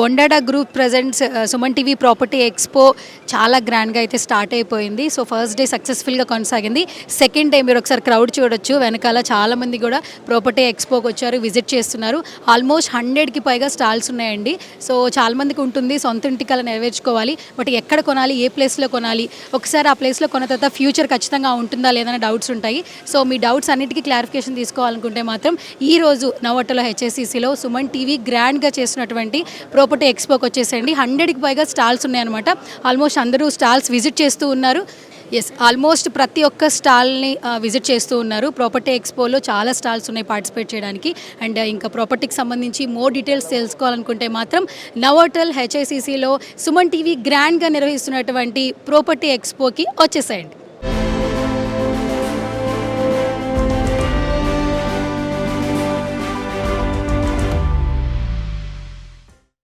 ఒండాడా group presents Suman TV property expo చాలా గ్రాండ్గా అయితే స్టార్ట్ అయిపోయింది. సో ఫస్ట్ డే సక్సెస్ఫుల్గా కొనసాగింది. సెకండ్ డే మీరు ఒకసారి క్రౌడ్ చూడొచ్చు, వెనకాల చాలామంది కూడా ప్రాపర్టీ ఎక్స్పోకి వచ్చారు, విజిట్ చేస్తున్నారు. ఆల్మోస్ట్ 100కి పైగా స్టాల్స్ ఉన్నాయండి. సో చాలామందికి ఉంటుంది సొంత ఇంటికి అలా నెరవేర్చుకోవాలి, బట్ ఎక్కడ కొనాలి, ఏ ప్లేస్లో కొనాలి, ఒకసారి ఆ ప్లేస్లో కొన్న తర్వాత ఫ్యూచర్ ఖచ్చితంగా ఉంటుందా లేదనే డౌట్స్ ఉంటాయి. సో మీ డౌట్స్ అన్నిటికీ క్లారిఫికేషన్ తీసుకోవాలనుకుంటే మాత్రం ఈరోజు నవోటలో హెచ్ఎస్సిసిలో సుమన్ టీవీ గ్రాండ్గా చేసినటువంటి ప్రాపర్టీ ఎక్స్పోకి వచ్చేసండి. 100కి పైగా స్టాల్స్ ఉన్నాయన్నమాట. ఆల్మోస్ట్ అందరూ స్టాల్స్ విజిట్ చేస్తూ ఉన్నారు. ఎస్, ఆల్మోస్ట్ ప్రతి ఒక్క స్టాల్ని విజిట్ చేస్తూ ఉన్నారు. ప్రాపర్టీ ఎక్స్పోలో చాలా స్టాల్స్ ఉన్నాయి పార్టిసిపేట్ చేయడానికి. అండ్ ఇంకా ప్రాపర్టీకి సంబంధించి మోర్ డీటెయిల్స్ తెలుసుకోవాలనుకుంటే మాత్రం నవోటల్ హెచ్ఐసిసిలో సుమన్ టీవీ గ్రాండ్గా నిర్వహిస్తున్నటువంటి ప్రాపర్టీ ఎక్స్పోకి వచ్చేసేయండి.